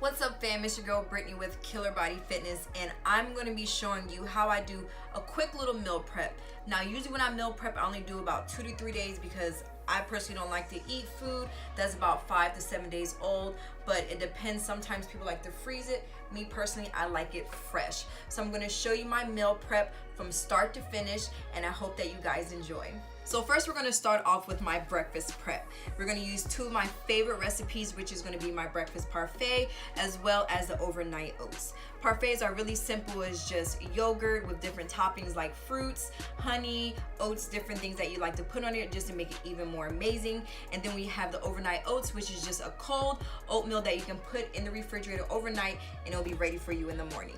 What's up fam, it's your girl Brittany with Killer Body Fitness, and I'm going to be showing you how I do a quick little meal prep. Now usually when I meal prep I only do about 2 to 3 days because I personally don't like to eat food that's about 5 to 7 days old, but it depends. Sometimes people like to freeze it. Me personally, I like it fresh. So I'm going to show you my meal prep from start to finish, and I hope that you guys enjoy. So first we're going to start off with my breakfast prep. We're going to use two of my favorite recipes, which is going to be my breakfast parfait as well as the overnight oats. Parfaits are really simple. It's just yogurt with different toppings like fruits, honey, oats, different things that you like to put on it just to make it even more amazing. And then we have the overnight oats, which is just a cold oatmeal that you can put in the refrigerator overnight and it'll be ready for you in the morning.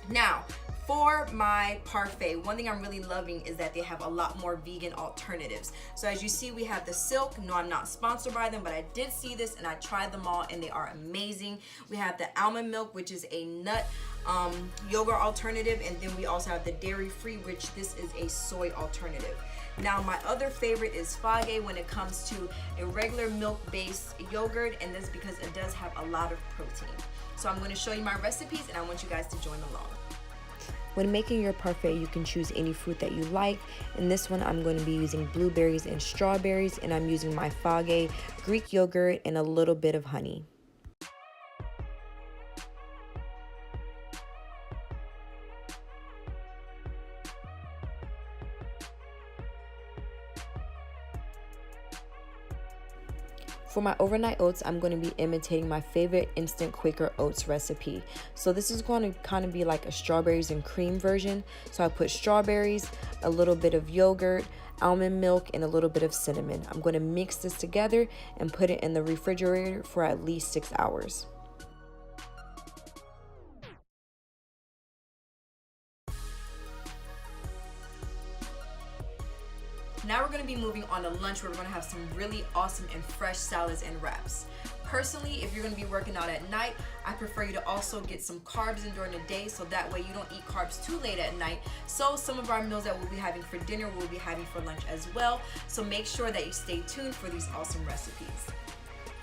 Now, for my parfait, one thing I'm really loving is that they have a lot more vegan alternatives. So as you see, we have the silk. No, I'm not sponsored by them, but I did see this and I tried them all and they are amazing. We have the almond milk, which is a nut yogurt alternative, and then we also have the dairy free, which this is a soy alternative. Now my other favorite is Fage when it comes to a regular milk-based yogurt, and this because it does have a lot of protein. So I'm going to show you my recipes and I want you guys to join along. When making your parfait, you can choose any fruit that you like. In this one, I'm going to be using blueberries and strawberries, and I'm using my Fage Greek yogurt and a little bit of honey. For my overnight oats, I'm going to be imitating my favorite instant Quaker oats recipe. So this is going to kind of be like a strawberries and cream version. So I put strawberries, a little bit of yogurt, almond milk, and a little bit of cinnamon. I'm going to mix this together and put it in the refrigerator for at least 6 hours. Now we're going to be moving on to lunch, where we're going to have some really awesome and fresh salads and wraps. Personally, if you're going to be working out at night, I prefer you to also get some carbs in during the day, so that way you don't eat carbs too late at night. So some of our meals that we'll be having for dinner, we'll be having for lunch as well. So make sure that you stay tuned for these awesome recipes.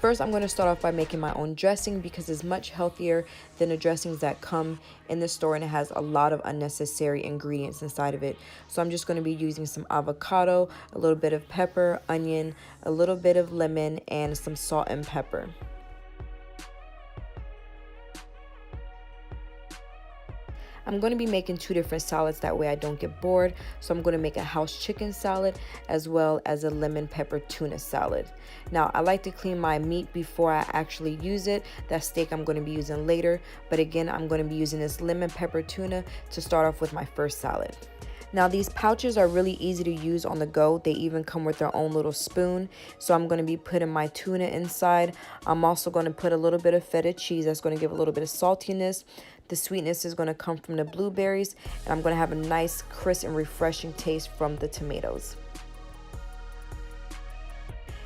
First, I'm going to start off by making my own dressing because it's much healthier than the dressings that come in the store, and it has a lot of unnecessary ingredients inside of it. So I'm just going to be using some avocado, a little bit of pepper, onion, a little bit of lemon, and some salt and pepper. I'm going to be making 2 different salads, that way I don't get bored. So I'm going to make a house chicken salad as well as a lemon pepper tuna salad. Now I like to clean my meat before I actually use it. That steak I'm going to be using later, but again I'm going to be using this lemon pepper tuna to start off with my first salad. Now these pouches are really easy to use on the go. They even come with their own little spoon. So I'm going to be putting my tuna inside. I'm also going to put a little bit of feta cheese. That's going to give a little bit of saltiness. The sweetness is going to come from the blueberries, and I'm going to have a nice crisp and refreshing taste from the tomatoes.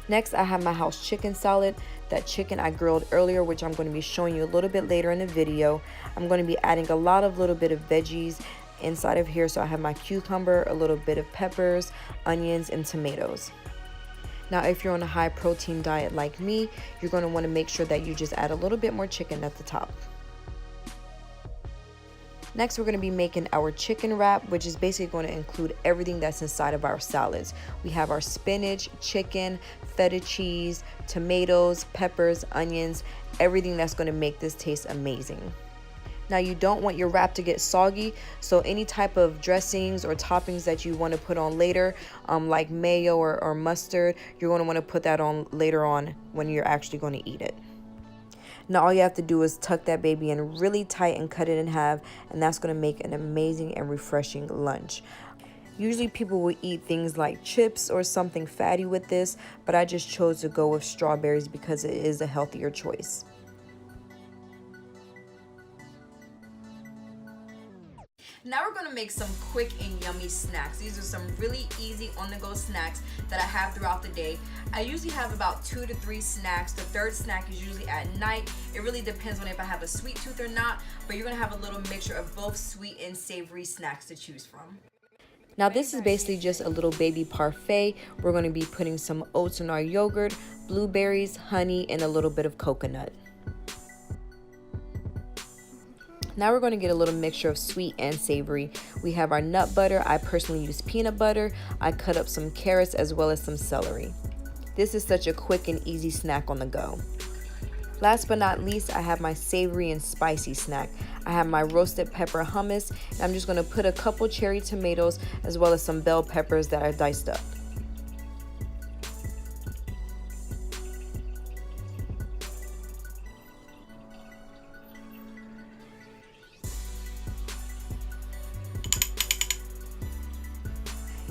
Next, I have my house chicken salad. That chicken I grilled earlier, which I'm going to be showing you a little bit later in the video. I'm going to be adding a little bit of veggies inside of here. So I have my cucumber, a little bit of peppers, onions, and tomatoes. Now, if you're on a high protein diet like me, you're going to want to make sure that you just add a little bit more chicken at the top. Next, we're going to be making our chicken wrap, which is basically going to include everything that's inside of our salads. We have our spinach, chicken, feta cheese, tomatoes, peppers, onions, everything that's going to make this taste amazing. Now, you don't want your wrap to get soggy, so any type of dressings or toppings that you want to put on later, like mayo or mustard, you're going to want to put that on later on when you're actually going to eat it. Now all you have to do is tuck that baby in really tight and cut it in half, and that's going to make an amazing and refreshing lunch. Usually people will eat things like chips or something fatty with this, but I just chose to go with strawberries because it is a healthier choice. Now we're going to make some quick and yummy snacks. These are some really easy on-the-go snacks that I have throughout the day. I usually have about 2 to 3 snacks. The third snack is usually at night. It really depends on if I have a sweet tooth or not, but you're going to have a little mixture of both sweet and savory snacks to choose from. Now this is basically just a little baby parfait. We're going to be putting some oats in our yogurt, blueberries, honey, and a little bit of coconut. Now we're going to get a little mixture of sweet and savory. We have our nut butter. I personally use peanut butter. I cut up some carrots as well as some celery. This is such a quick and easy snack on the go. Last but not least, I have my savory and spicy snack. I have my roasted pepper hummus, and I'm just going to put a couple cherry tomatoes as well as some bell peppers that are diced up.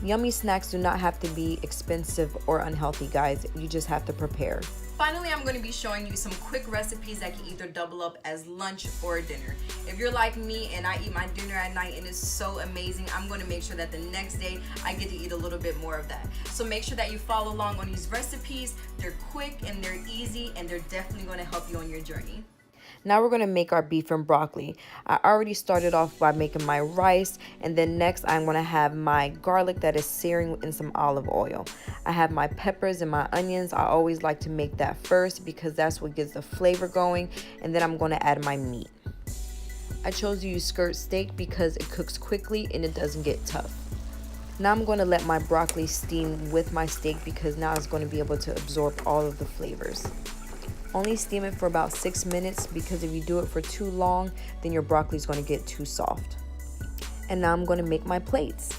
Yummy snacks do not have to be expensive or unhealthy, guys. You just have to prepare. Finally, I'm going to be showing you some quick recipes that can either double up as lunch or dinner. If you're like me and I eat my dinner at night and it's so amazing, I'm going to make sure that the next day I get to eat a little bit more of that. So make sure that you follow along on these recipes. They're quick and they're easy, and they're definitely going to help you on your journey. Now we're going to make our beef and broccoli. I already started off by making my rice, and then next I'm going to have my garlic that is searing in some olive oil. I have my peppers and my onions. I always like to make that first because that's what gets the flavor going, and then I'm going to add my meat. I chose to use skirt steak because it cooks quickly and it doesn't get tough. Now I'm going to let my broccoli steam with my steak because now it's going to be able to absorb all of the flavors. Only steam it for about 6 minutes because if you do it for too long, then your broccoli is going to get too soft. And now I'm going to make my plates.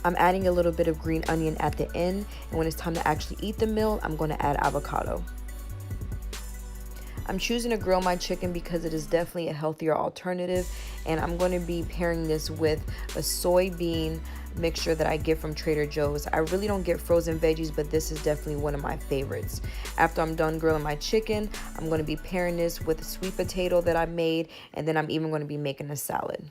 I'm adding a little bit of green onion at the end, and when it's time to actually eat the meal, I'm going to add avocado. I'm choosing to grill my chicken because it is definitely a healthier alternative, and I'm going to be pairing this with a soybean mixture that I get from Trader Joe's. I really don't get frozen veggies, but this is definitely one of my favorites. After I'm done grilling my chicken, I'm going to be pairing this with a sweet potato that I made, and then I'm even going to be making a salad.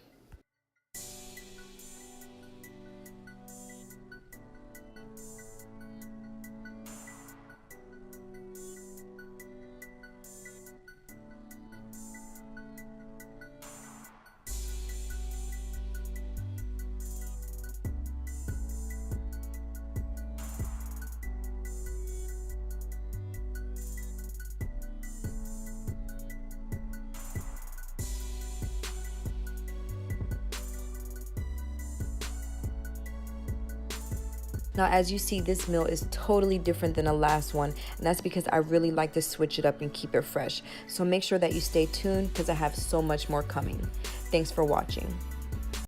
Now, as you see, this meal is totally different than the last one, and that's because I really like to switch it up and keep it fresh. So make sure that you stay tuned because I have so much more coming. Thanks for watching.